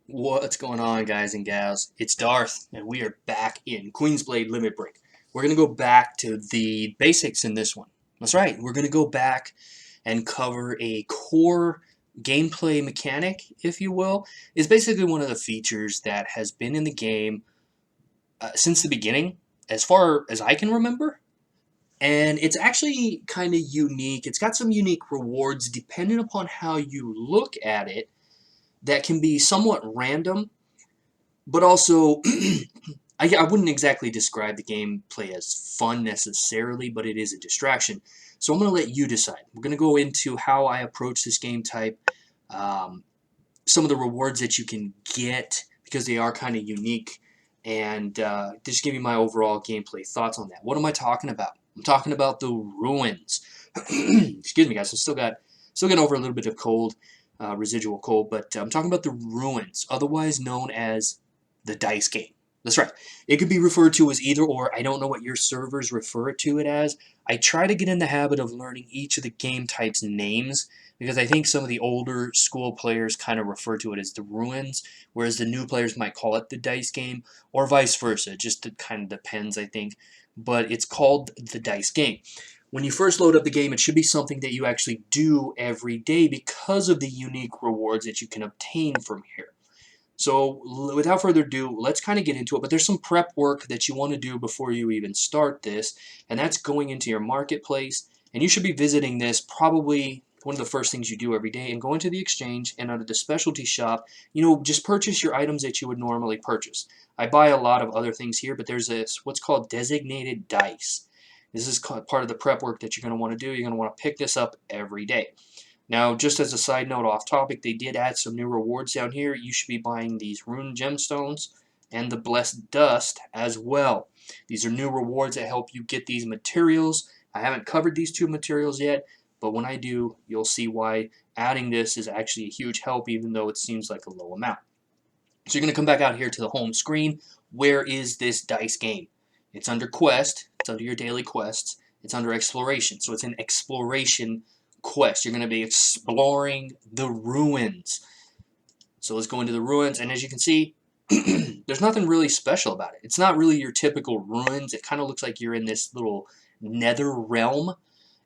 What's going on, guys and gals? It's Darth, and we are back in Queensblade Limit Break. We're going to go back to the basics in this one. That's right, we're going to go back and cover a core gameplay mechanic, if you will. It's basically one of the features that has been in the game since the beginning, as far as I can remember. And it's actually kind of unique. It's got some unique rewards depending upon how you look at it that can be somewhat random, but also I wouldn't exactly describe the gameplay as fun necessarily, but it is a distraction. So I'm going to let you decide. We're going to go into how I approach this game type, um, some of the rewards that you can get because they are kind of unique, and just give you my overall gameplay thoughts on that. What am I talking about? I'm talking about the ruins. Excuse me, guys. I still getting over a little bit of cold, residual cold, but I'm talking about the ruins, otherwise known as the dice game. That's right. It could be referred to as either or. I don't know what your servers refer to it as. I try to get in the habit of learning each of the game types' names because I think some of the older school players kind of refer to it as the ruins, whereas the new players might call it the dice game, or vice versa. It just kind of depends, I think. But it's called the dice game. When you first load up the game, it should be something that you actually do every day because of the unique rewards that you can obtain from here. So without further ado, let's kind of get into it. But there's some prep work that you want to do before you even start this, and that's going into your marketplace. And you should be visiting this probably one of the first things you do every day, and go into the exchange and under the specialty shop, just purchase your items that you would normally purchase. I buy a lot of other things here, but there's this what's called designated dice. This is part of the prep work that you're going to want to do. You're going to want to pick this up every day. Now, just as a side note off topic, they did add some new rewards down here. You should be buying these rune gemstones and the blessed dust as well. These are new rewards that help you get these materials. I haven't covered these two materials yet, but when I do, you'll see why adding this is actually a huge help, even though it seems like a low amount. So you're going to come back out here to the home screen. Where is this dice game? It's under quest. It's under your daily quests. It's under exploration. So it's an exploration quest. You're going to be exploring the ruins. So let's go into the ruins, and as you can see, there's nothing really special about it. It's not really your typical ruins. It kind of looks like you're in this little nether realm,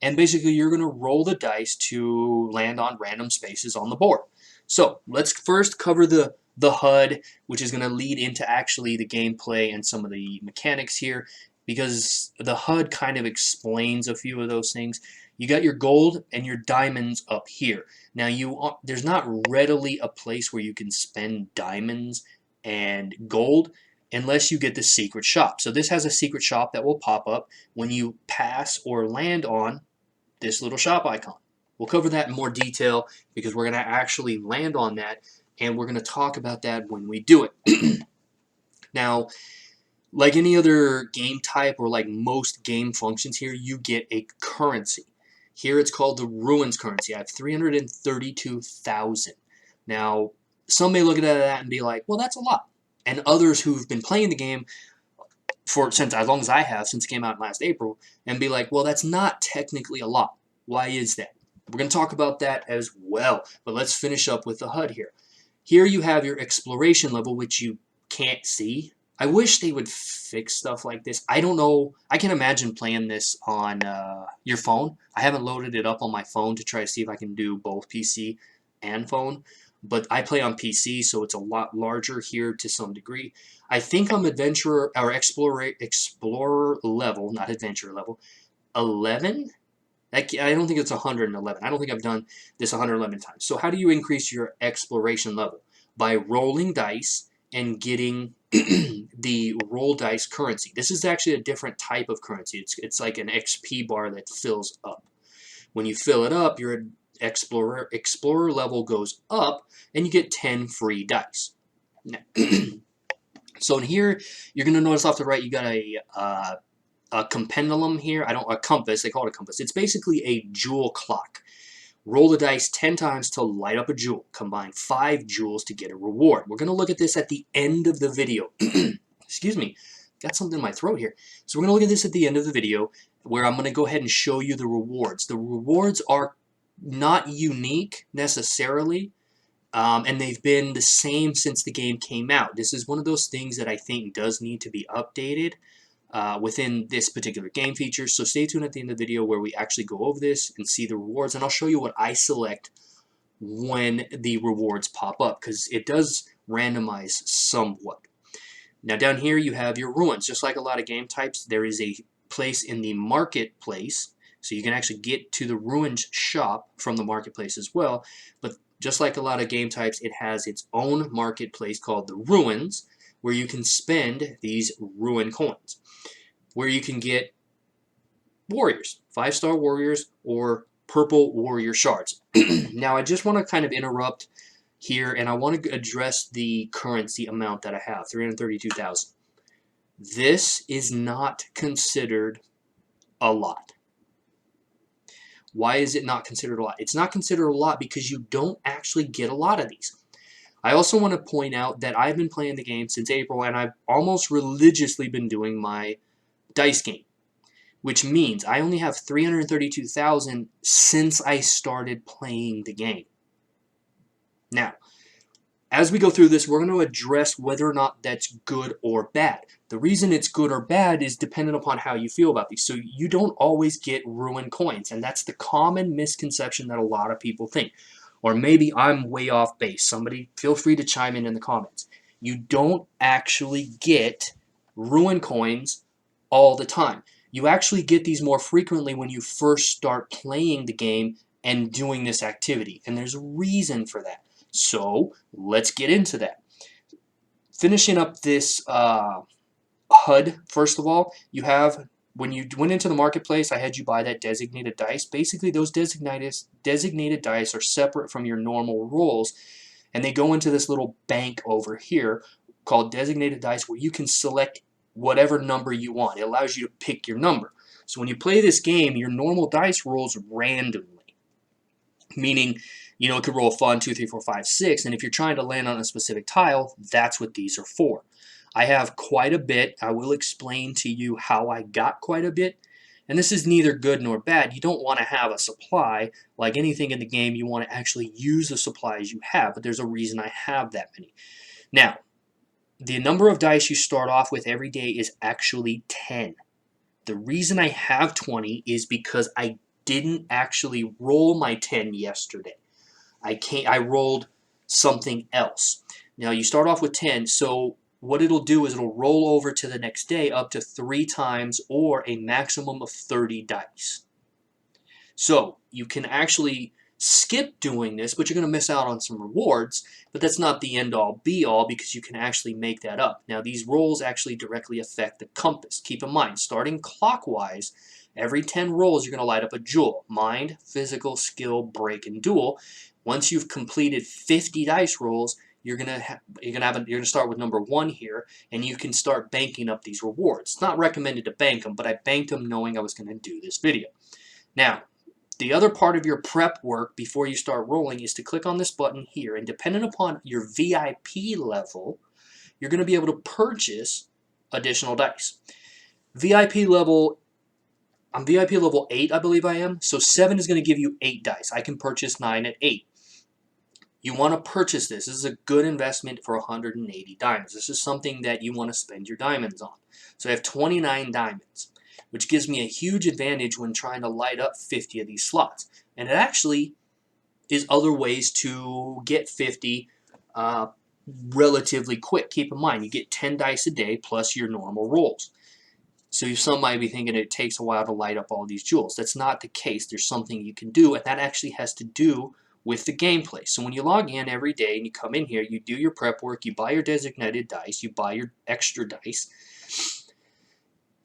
and basically you're going to roll the dice to land on random spaces on the board. So let's first cover the HUD, which is going to lead into actually the gameplay and some of the mechanics here, because the HUD kind of explains a few of those things. You got your gold and your diamonds up here. Now there's not readily a place where you can spend diamonds and gold unless you get the secret shop. So this has a secret shop that will pop up when you pass or land on this little shop icon. We'll cover that in more detail because we're going to actually land on that, and we're going to talk about that when we do it. Now, like any other game type or like most game functions here, you get a currency. Here it's called the Ruins currency. I have 332,000. Now, some may look at that and be like, well, that's a lot. And others who've been playing the game since as long as I have, since it came out last April, and be like, well, that's not technically a lot. Why is that? We're going to talk about that as well, but let's finish up with the HUD here. Here you have your exploration level, which you can't see. I wish they would fix stuff like this. I don't know. I can imagine playing this on your phone. I haven't loaded it up on my phone to try to see if I can do both PC and phone, but I play on PC, so it's a lot larger here to some degree. I think I'm adventurer or explorer level, not adventurer level, 11. I don't think it's 111. I don't think I've done this 111 times. So how do you increase your exploration level? By rolling dice and getting the roll dice currency. This is actually a different type of currency. It's like an XP bar that fills up. When you fill it up, your explorer level goes up, and you get 10 free dice. Now, so in here, you're going to notice off the right, you got a compendulum here. A compass. They call it a compass. It's basically a jewel clock. Roll the dice 10 times to light up a jewel. Combine 5 jewels to get a reward. We're going to look at this at the end of the video. Excuse me. Got something in my throat here. So we're going to look at this at the end of the video where I'm going to go ahead and show you the rewards. The rewards are not unique necessarily. And they've been the same since the game came out. This is one of those things that I think does need to be updated within this particular game feature. So stay tuned at the end of the video where we actually go over this and see the rewards, and I'll show you what I select when the rewards pop up, because it does randomize somewhat. Now down here you have your ruins. Just like a lot of game types, there is a place in the marketplace, so you can actually get to the ruins shop from the marketplace as well. But just like a lot of game types, it has its own marketplace called the ruins, where you can spend these ruin coins, where you can get warriors, 5-star warriors, or purple warrior shards. Now I just want to kind of interrupt here, and I want to address the currency amount that I have, 332,000. This is not considered a lot. Why is it not considered a lot? It's not considered a lot because you don't actually get a lot of these. I also want to point out that I've been playing the game since April, and I've almost religiously been doing my dice game, which means I only have 332,000 since I started playing the game. Now, as we go through this, we're going to address whether or not that's good or bad. The reason it's good or bad is dependent upon how you feel about these. So you don't always get ruin coins, and that's the common misconception that a lot of people think. Or maybe I'm way off base. Somebody feel free to chime in the comments. You don't actually get ruin coins all the time. You actually get these more frequently when you first start playing the game and doing this activity, and there's a reason for that. So let's get into that. Finishing up this HUD, first of all, you have, when you went into the marketplace, I had you buy that designated dice. Basically, those designated dice are separate from your normal rolls, and they go into this little bank over here called designated dice, where you can select whatever number you want. It allows you to pick your number. So when you play this game, your normal dice rolls randomly, meaning, you know, it could roll 1, 2, 3, 4, 5, 6, and if you're trying to land on a specific tile, that's what these are for. I have quite a bit. I will explain to you how I got quite a bit, and this is neither good nor bad. You don't want to have a supply. Like anything in the game, you want to actually use the supplies you have, but there's a reason I have that many. Now, the number of dice you start off with every day is actually 10. The reason I have 20 is because I didn't actually roll my 10 yesterday. I rolled something else. Now you start off with 10, so what it'll do is it'll roll over to the next day up to 3 times or a maximum of 30 dice. So you can actually skip doing this, but you're going to miss out on some rewards, but that's not the end-all be-all because you can actually make that up. Now these rolls actually directly affect the compass. Keep in mind, starting clockwise, every 10 rolls you're going to light up a jewel. Mind, physical, skill, break, and duel. Once you've completed 50 dice rolls, you're gonna start with number 1 here, and you can start banking up these rewards. It's not recommended to bank them, but I banked them knowing I was going to do this video. Now, the other part of your prep work before you start rolling is to click on this button here, and depending upon your VIP level, you're going to be able to purchase additional dice. VIP level, I'm VIP level 8, I believe I am, so 7 is going to give you 8 dice. I can purchase 9 at 8. You want to purchase this. This is a good investment for 180 diamonds. This is something that you want to spend your diamonds on. So I have 29 diamonds, which gives me a huge advantage when trying to light up 50 of these slots. And it actually is other ways to get 50 relatively quick. Keep in mind, you get 10 dice a day plus your normal rolls. So some might be thinking it takes a while to light up all these jewels. That's not the case. There's something you can do, and that actually has to do with the gameplay. So when you log in every day and you come in here, you do your prep work, you buy your designated dice, you buy your extra dice,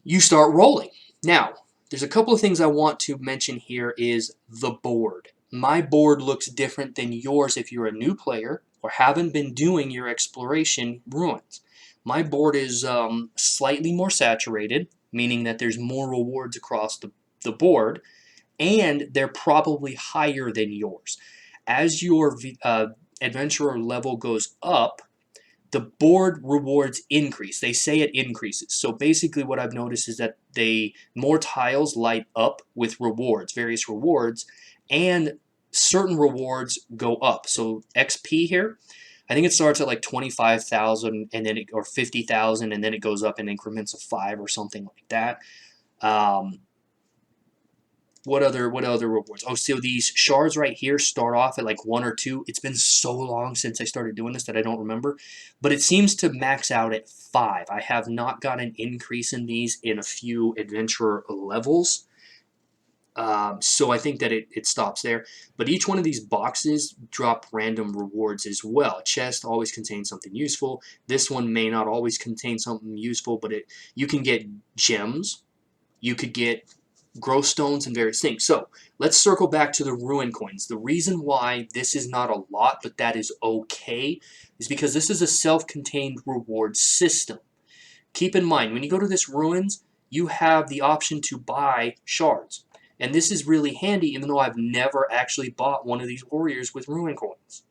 you start rolling. Now, there's a couple of things I want to mention here is the board. My board looks different than yours if you're a new player or haven't been doing your exploration ruins. My board is slightly more saturated, meaning that there's more rewards across the board, and they're probably higher than yours. As your adventurer level goes up, the board rewards increase. They say it increases. So basically what I've noticed is that more tiles light up with rewards, various rewards, and certain rewards go up. So XP here, I think it starts at like 25,000 and then or 50,000, and then it goes up in increments of 5 or something like that. What other rewards? Oh, so these shards right here start off at like 1 or 2. It's been so long since I started doing this that I don't remember, but it seems to max out at 5. I have not got an increase in these in a few adventurer levels. So I think that it stops there. But each one of these boxes drop random rewards as well. A chest always contains something useful. This one may not always contain something useful, but you can get gems. You could get grow stones and various things. So let's circle back to the ruin coins. The reason why this is not a lot, but that is okay, is because this is a self-contained reward system. Keep in mind, when you go to this ruins, you have the option to buy shards. And this is really handy, even though I've never actually bought one of these warriors with ruin coins.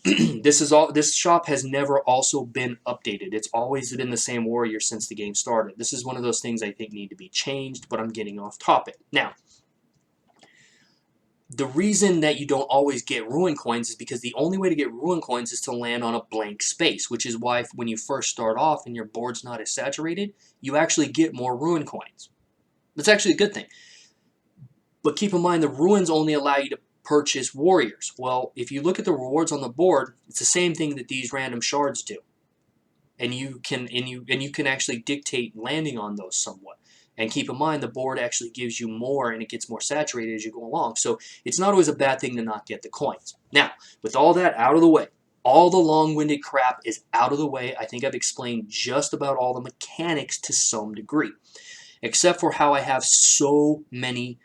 This shop has never also been updated. It's always been the same warrior since the game started. This is one of those things I think need to be changed, but I'm getting off topic. Now, the reason that you don't always get ruin coins is because the only way to get ruin coins is to land on a blank space, which is why when you first start off and your board's not as saturated, you actually get more ruin coins. That's actually a good thing. But keep in mind, the ruins only allow you to purchase warriors. Well, if you look at the rewards on the board, it's the same thing that these random shards do. And you can actually dictate landing on those somewhat. And keep in mind, the board actually gives you more and it gets more saturated as you go along. So it's not always a bad thing to not get the coins. Now, with all that out of the way, all the long-winded crap is out of the way. I think I've explained just about all the mechanics to some degree. Except for how I have so many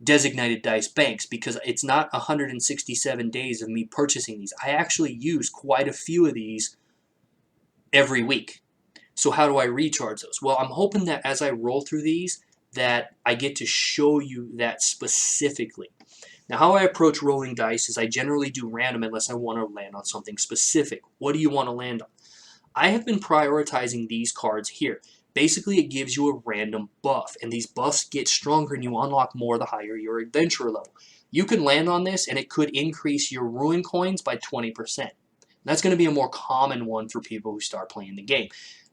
designated dice banks, because it's not 167 days of me purchasing these. I actually use quite a few of these every week. So how do I recharge those? Well, I'm hoping that as I roll through these, that I get to show you that specifically. Now, how I approach rolling dice is I generally do random unless I want to land on something specific. What do you want to land on? I have been prioritizing these cards here. Basically, it gives you a random buff, and these buffs get stronger and you unlock more the higher your adventurer level. You can land on this and it could increase your ruin coins by 20%. That's going to be a more common one for people who start playing the game,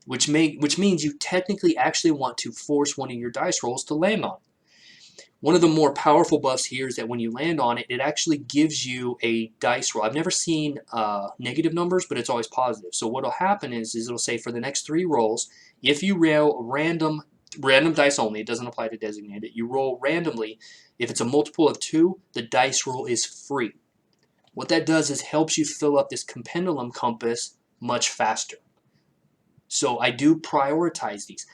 which means you technically actually want to force one of your dice rolls to land on. One of the more powerful buffs here is that when you land on it, it actually gives you a dice roll. I've never seen negative numbers, but it's always positive. So what will happen is it'll say for the next 3 rolls, if you roll random dice only, it doesn't apply to designated, you roll randomly. If it's a multiple of 2, the dice roll is free. What that does is helps you fill up this pendulum compass much faster. So I do prioritize these.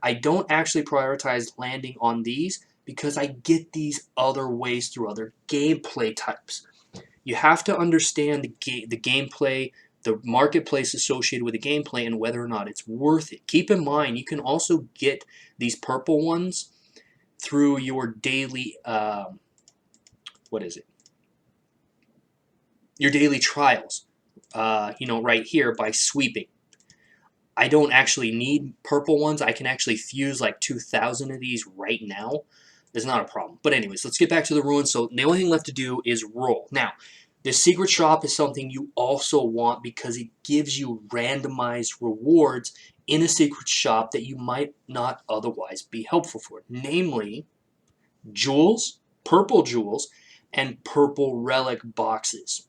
I don't actually prioritize landing on these because I get these other ways through other gameplay types. You have to understand the gameplay, the marketplace associated with the gameplay, and whether or not it's worth it. Keep in mind, you can also get these purple ones through your daily, your daily trials, right here by sweeping. I don't actually need purple ones. I can actually fuse like 2,000 of these right now. There's not a problem. But anyways, let's get back to the ruins. So the only thing left to do is roll. Now, the secret shop is something you also want because it gives you randomized rewards in a secret shop that you might not otherwise be helpful for. Namely, jewels, purple jewels, and purple relic boxes.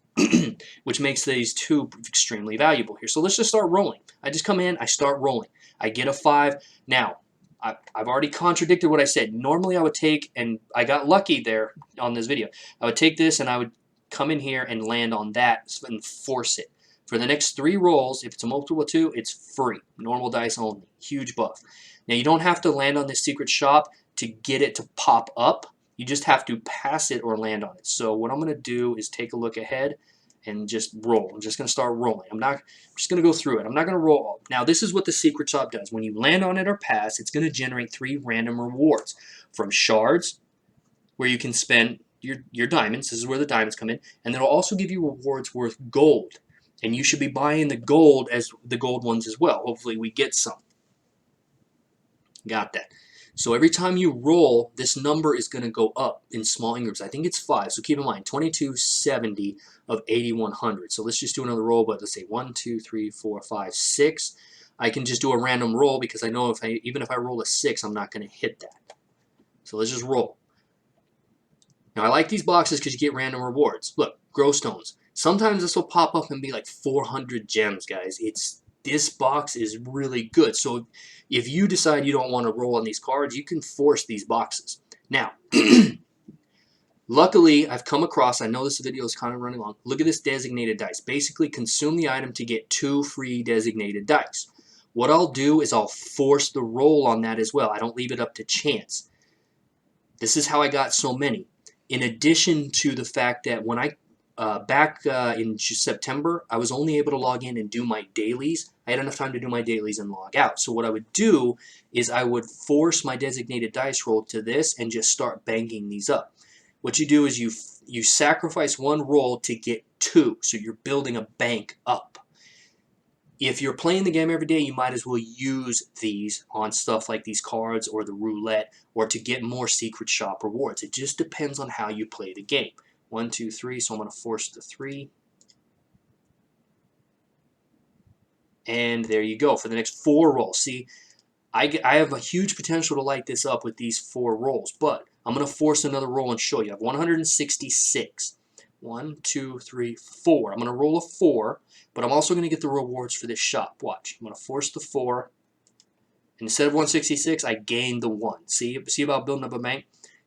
Which makes these 2 extremely valuable here. So let's just start rolling. I just come in, I start rolling. I get a 5. Now, I've already contradicted what I said. Normally I would take, and I got lucky there on this video, I would take this and I would come in here and land on that and force it. For the next 3 rolls, if it's a multiple of 2, it's free. Normal dice only. Huge buff. Now you don't have to land on this secret shop to get it to pop up. You just have to pass it or land on it. So what I'm going to do is take a look ahead and just roll. I'm just going to start rolling. I'm just going to go through it. I'm not going to roll all. Now this is what the secret shop does. When you land on it or pass, it's going to generate 3 random rewards from shards, where you can spend your diamonds. This is where the diamonds come in. And it'll also give you rewards worth gold. And you should be buying the gold as the gold ones as well. Hopefully we get some. Got that. So every time you roll, this number is going to go up in small increments. I think it's 5, so keep in mind, 2270 of 8100. So let's just do another roll, but let's say 1, 2, 3, 4, 5, 6. I can just do a random roll because I know even if I roll a 6, I'm not going to hit that. So let's just roll. Now I like these boxes because you get random rewards. Look, grow stones. Sometimes this will pop up and be like 400 gems, guys. This box is really good. So if you decide you don't want to roll on these cards, you can force these boxes. Now, luckily, I've come across, I know this video is kind of running long. Look at this designated dice. Basically, consume the item to get 2 free designated dice. What I'll do is I'll force the roll on that as well. I don't leave it up to chance. This is how I got so many. In addition to the fact that when I back in September, I was only able to log in and do my dailies. I had enough time to do my dailies and log out. So what I would do is I would force my designated dice roll to this and just start banking these up. What you do is you sacrifice 1 roll to get 2, so you're building a bank up. If you're playing the game every day, you might as well use these on stuff like these cards or the roulette or to get more secret shop rewards. It just depends on how you play the game. 1, 2, 3, so I'm going to force the 3. And there you go for the next 4 rolls. See, I have a huge potential to light this up with these 4 rolls, but I'm going to force another roll and show you. I have 166. 1, 2, 3, 4. I'm going to roll a 4, but I'm also going to get the rewards for this shop. Watch. I'm going to force the 4. Instead of 166, I gained the 1. See about building up a bank?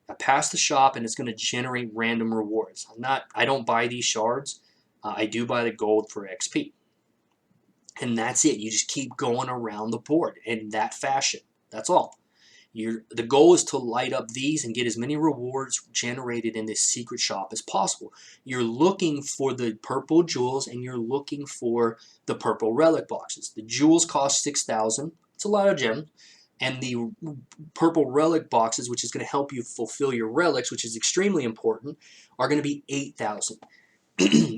I pass the shop, and it's going to generate random rewards. I don't buy these shards. I do buy the gold for XP. And that's it. You just keep going around the board in that fashion. That's all. The goal is to light up these and get as many rewards generated in this secret shop as possible. You're looking for the purple jewels and you're looking for the purple relic boxes. The jewels cost 6,000. It's a lot of gems. And the purple relic boxes, which is going to help you fulfill your relics, which is extremely important, are going to be 8,000.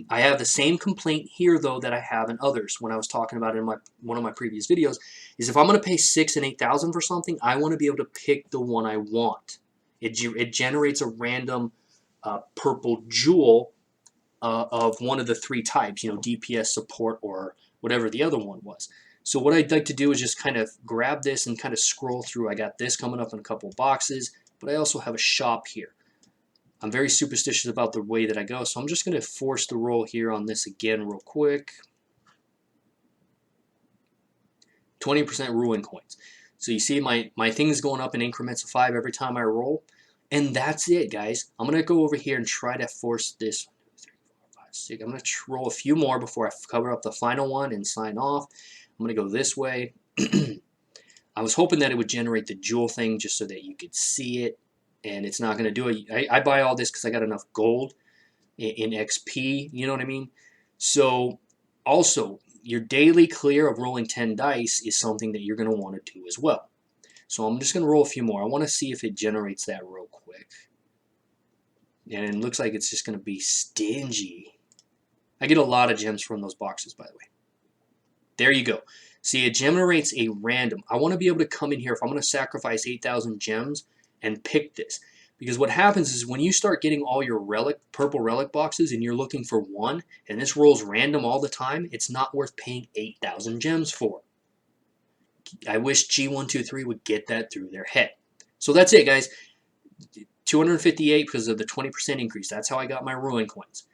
I have the same complaint here, though, that I have in others when I was talking about it in one of my previous videos, is if I'm going to pay 6,000 and 8,000 for something, I want to be able to pick the one I want. It generates a random purple jewel of one of the 3 types, DPS, support, or whatever the other one was. So what I'd like to do is just kind of grab this and kind of scroll through. I got this coming up in a couple of boxes, but I also have a shop here. I'm very superstitious about the way that I go, so I'm just going to force the roll here on this again real quick. 20% ruin coins. So you see my thing's going up in increments of 5 every time I roll. And that's it, guys. I'm going to go over here and try to force this. 1, 2, 3, 4, 5, 6. I'm going to roll a few more before I cover up the final one and sign off. I'm going to go this way. I was hoping that it would generate the jewel thing just so that you could see it. And it's not going to do it. I buy all this because I got enough gold in XP, you know what I mean? So also, your daily clear of rolling 10 dice is something that you're going to want to do as well. So I'm just going to roll a few more. I want to see if it generates that real quick. And it looks like it's just going to be stingy. I get a lot of gems from those boxes, by the way. There you go. See, it generates a random. I want to be able to come in here if I'm going to sacrifice 8,000 gems and pick this. Because what happens is when you start getting all your purple relic boxes and you're looking for one, and this rolls random all the time, it's not worth paying 8,000 gems for. I wish G123 would get that through their head. So that's it, guys. 258 because of the 20% increase. That's how I got my ruin coins.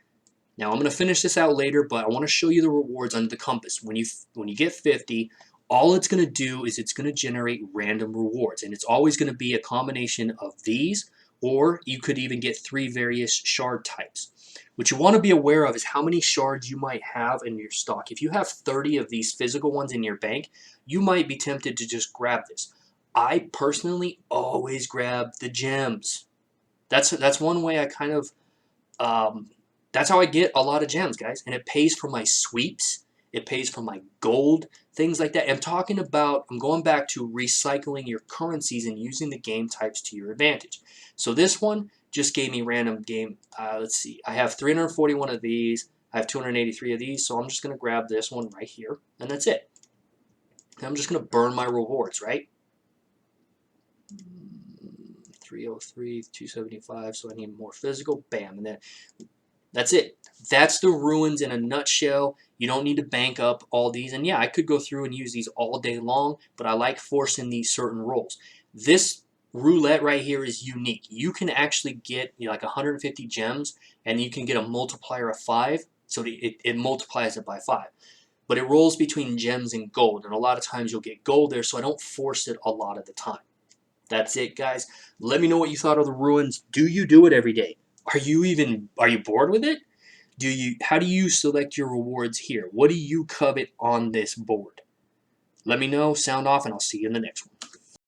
Now I'm going to finish this out later, but I want to show you the rewards under the compass. When you get 50, all it's going to do is it's going to generate random rewards, and it's always going to be a combination of these, or you could even get 3 various shard types. What you want to be aware of is how many shards you might have in your stock. If you have 30 of these physical ones in your bank, you might be tempted to just grab this. I personally always grab the gems. That's one way I kind of that's how I get a lot of gems, guys, and it pays for my sweeps. It pays for my gold, things like that. I'm going back to recycling your currencies and using the game types to your advantage. So this one just gave me random game. Let's see. I have 341 of these. I have 283 of these, so I'm just going to grab this one right here, and that's it. And I'm just going to burn my rewards, right? 303, 275, so I need more physical. Bam, and then that's it. That's the ruins in a nutshell. You don't need to bank up all these. And yeah, I could go through and use these all day long, but I like forcing these certain rolls. This roulette right here is unique. You can actually get like 150 gems, and you can get a multiplier of 5, so it multiplies it by 5. But it rolls between gems and gold, and a lot of times you'll get gold there, so I don't force it a lot of the time. That's it, guys. Let me know what you thought of the ruins. Do you do it every day? Are you bored with it? How do you select your rewards here? What do you covet on this board? Let me know, sound off, and I'll see you in the next one.